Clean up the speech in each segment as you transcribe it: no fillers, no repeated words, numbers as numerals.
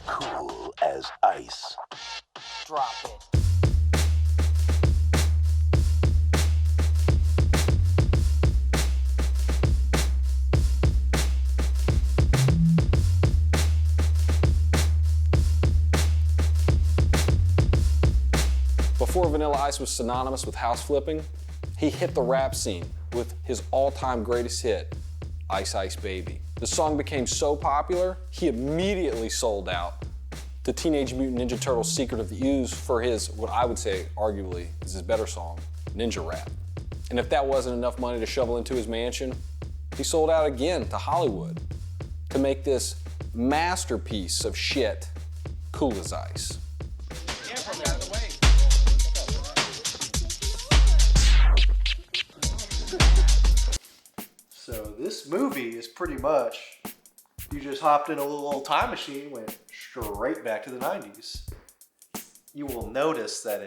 Cool as ice. Drop it. Before Vanilla Ice was synonymous with house flipping, he hit the rap scene with his all-time greatest hit, Ice Ice Baby. The song became so popular, he immediately sold out to Teenage Mutant Ninja Turtles' Secret of the Ooze for his, what I would say arguably is his better song, Ninja Rap. And if that wasn't enough money to shovel into his mansion, he sold out again to Hollywood to make this masterpiece of shit, Cool as Ice. So this movie is pretty much, you just hopped in a little old time machine and went straight back to the 90s. You will notice that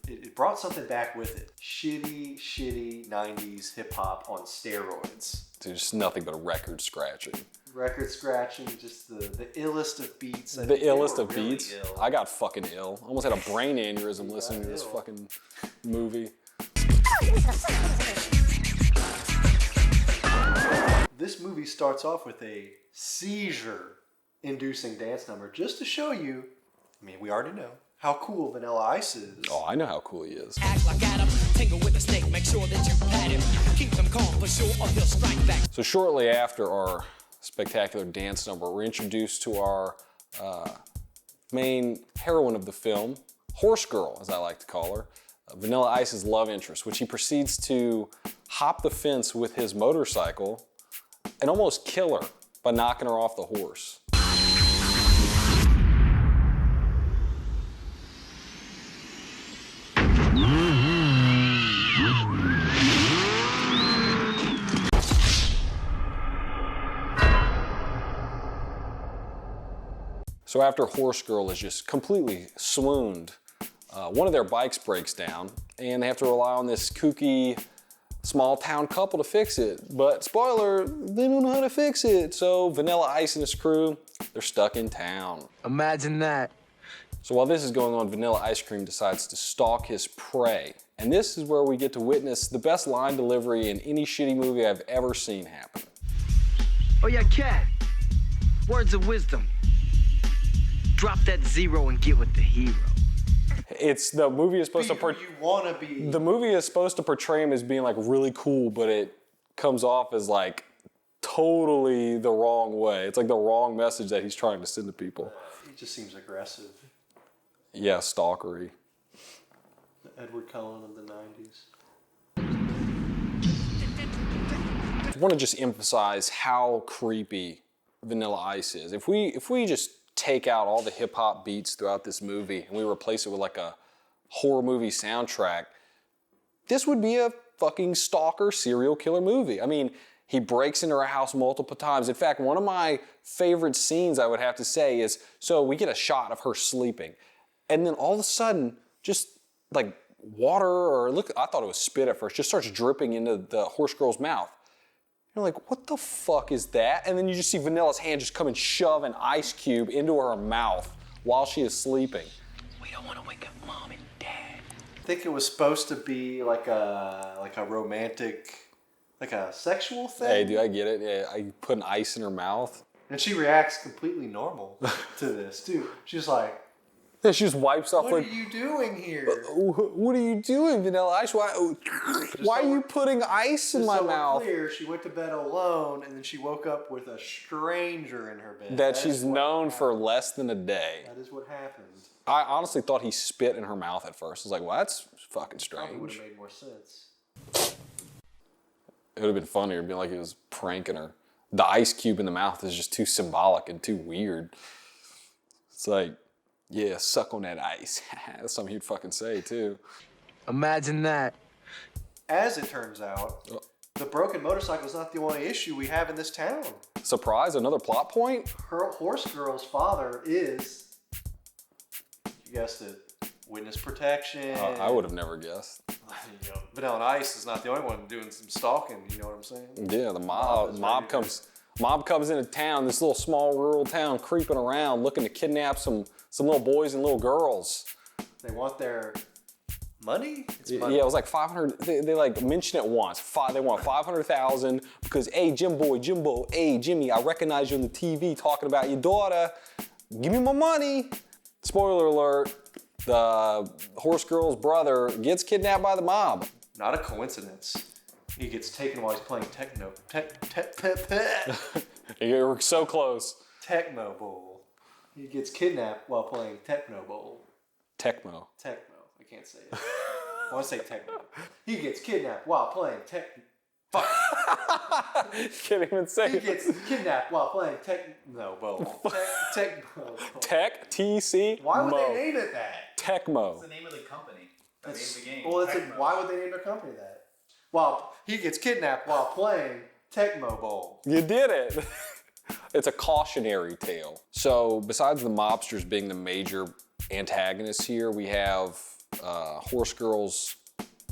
it brought something back with it. Shitty 90s hip hop on steroids. There's nothing but record scratching. Record scratching, just the illest of beats. The illest of really beats? ill. I got fucking ill. I almost had a brain aneurysm listening to this fucking movie. This movie starts off with a seizure-inducing dance number just to show you, I mean, we already know, how cool Vanilla Ice is. Oh, I know how cool he is. Act like Adam, tingle with the snake, make sure that you pat him. Keep him calm for sure or he'll strike back. So shortly after our spectacular dance number, we're introduced to our main heroine of the film, Horse Girl, as I like to call her, Vanilla Ice's love interest, which he proceeds to hop the fence with his motorcycle and almost kill her by knocking her off the horse. So after Horse Girl is just completely swooned, one of their bikes breaks down and they have to rely on this kooky small town couple to fix it. But spoiler, they don't know how to fix it. So Vanilla Ice and his crew, they're stuck in town. Imagine that. So while this is going on, Vanilla Ice Cream decides to stalk his prey. And this is where we get to witness the best line delivery in any shitty movie I've ever seen happen. Oh yeah, cat. Words of wisdom. Drop that zero and get with the hero. It's the movie is supposed to you wanna be. The movie is supposed to portray him as being like really cool, but it comes off as like totally the wrong way. It's like the wrong message that he's trying to send to people. He just seems aggressive. Yeah, stalkery. The Edward Cullen of the 90s. I want to just emphasize how creepy Vanilla Ice is. If we just take out all the hip hop beats throughout this movie and we replace it with like a horror movie soundtrack, this would be a fucking stalker serial killer movie. I mean, he breaks into her house multiple times. In fact, one of my favorite scenes, I would have to say, is so we get a shot of her sleeping and then all of a sudden just like water or look, I thought it was spit at first, just starts dripping into the horse girl's mouth. You're like, what the fuck is that? And then you just see Vanilla's hand just come and shove an ice cube into her mouth while she is sleeping. We don't want to wake up mom and dad. I think it was supposed to be like a romantic, like a sexual thing. Hey, dude, I get it. Yeah, I put an ice in her mouth. And she reacts completely normal to this, too. She's like, And she just wipes off what like, are you doing here? what are you doing, Vanilla Ice? Why are you putting ice in Just my so we're mouth? clear, she went to bed alone, and then she woke up with a stranger in her bed. That is she's what known for happened. less than a day. That is what happened. I honestly thought he spit in her mouth at first. I was like, well, that's fucking Probably would strange. have made more sense. It would have been funnier. It'd be like he was pranking her. The ice cube in the mouth is just too symbolic and too weird. It's like, yeah, suck on that ice. That's something he'd fucking say, too. Imagine that. As it turns out, the broken motorcycle is not the only issue we have in this town. Surprise, another plot point? Her horse girl's father is, you guessed it, witness protection. I would have never guessed. You know, Vanilla Ice is not the only one doing some stalking. You know what I'm saying? Yeah, the mob comes into town, this little small rural town, creeping around, looking to kidnap some little boys and little girls. They want their money? It's money. Yeah, it was like 500. They like mention it once. They want 500,000 because, hey, Jimbo, hey, Jimmy, I recognize you on the TV talking about your daughter. Give me my money. Spoiler alert: the horse girl's brother gets kidnapped by the mob. Not a coincidence. He gets taken while he's playing techno. You're so close. Tecmo Bowl. He gets kidnapped while playing Techno Bowl. Tecmo. I can't say it. I want to say Techno. He gets kidnapped while playing Fuck. Can't even say He it. gets kidnapped while playing Techno Bowl. Techno Bowl. Tech, TC. Why would Mo. they name it that? Tecmo. It's the name of the company that made the game. Well, Tecmo. why would they name their company that? Well, he gets kidnapped while playing Tecmo Bowl. You did it. It's a cautionary tale. So besides the mobsters being the major antagonists here, we have Horse Girl's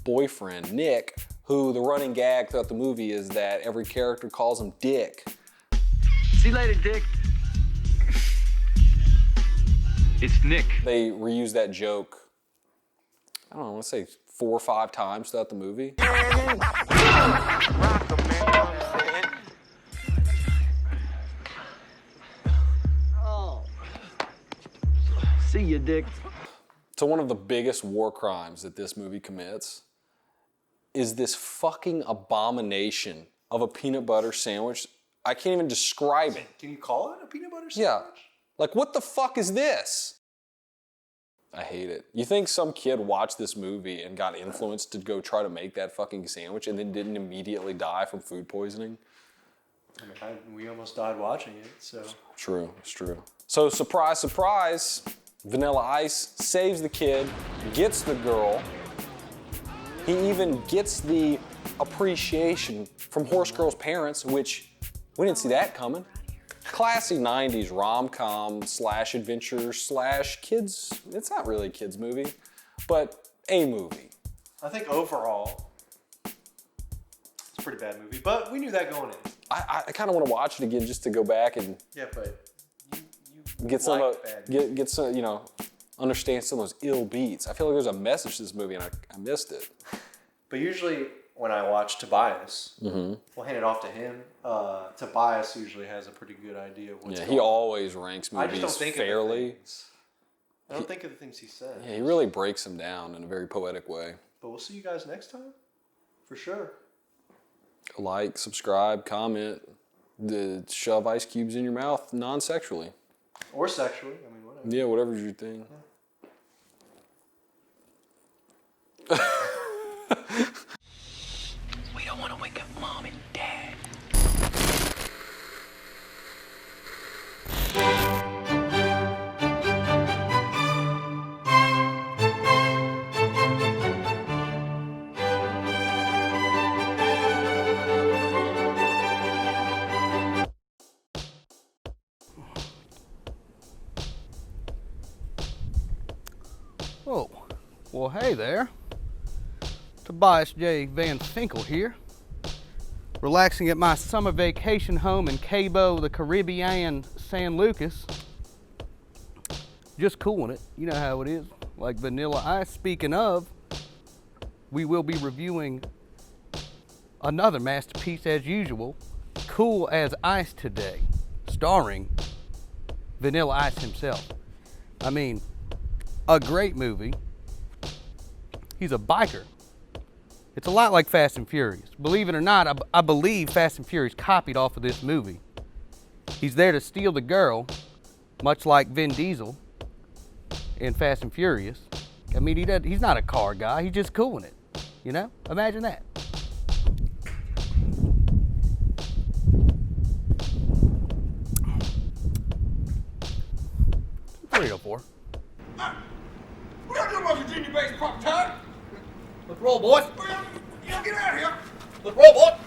boyfriend, Nick, who the running gag throughout the movie is that every character calls him Dick. See you later, Dick. It's Nick. They reuse that joke, I don't know, I want to say 4 or 5 times throughout the movie. See you, Dick. So one of the biggest war crimes that this movie commits is this fucking abomination of a peanut butter sandwich. I can't even describe it. Can you call it a peanut butter Yeah. sandwich? Like, what the fuck is this? I hate it. You think some kid watched this movie and got influenced to go try to make that fucking sandwich and then didn't immediately die from food poisoning? I mean, we almost died watching it, so. True, it's true. So surprise, surprise, Vanilla Ice saves the kid, gets the girl. He even gets the appreciation from Horse Girl's parents, which we didn't see that coming. Classy 90s rom-com / adventure / kids. It's not really a kids movie, but a movie. I think overall, it's a pretty bad movie, but we knew that going in. I kind of want to watch it again just to go back and Yeah, but you get some, liked bad movies. get some, you know, understand some of those ill beats. I feel like there's a message to this movie and I missed it. But usually when I watch Tobias, we'll hand it off to him. Tobias usually has a pretty good idea of what's Yeah, going he on. always ranks I just movies don't think fairly. of the things. I don't think of the things he says. Yeah, he really breaks them down in a very poetic way. But we'll see you guys next time, for sure. Like, subscribe, comment, shove ice cubes in your mouth non-sexually. Or sexually, I mean, whatever. Yeah, whatever's your thing. We don't want to wake up mom and dad. Oh, well, hey there. Tobias J. Van Finkel here. Relaxing at my summer vacation home in Cabo, the Caribbean, San Lucas. Just cooling it. You know how it is. Like Vanilla Ice. Speaking of, we will be reviewing another masterpiece as usual, Cool as Ice today, starring Vanilla Ice himself. I mean, a great movie. He's a biker. It's a lot like Fast and Furious. Believe it or not, I believe Fast and Furious copied off of this movie. He's there to steal the girl, much like Vin Diesel in Fast and Furious. I mean, he's not a car guy. He's just cooling it. You know? Imagine that. Three or four. We don't do much Virginia based proper time. Let's roll, boys. Well, you know, get out of here. Let's roll, boys.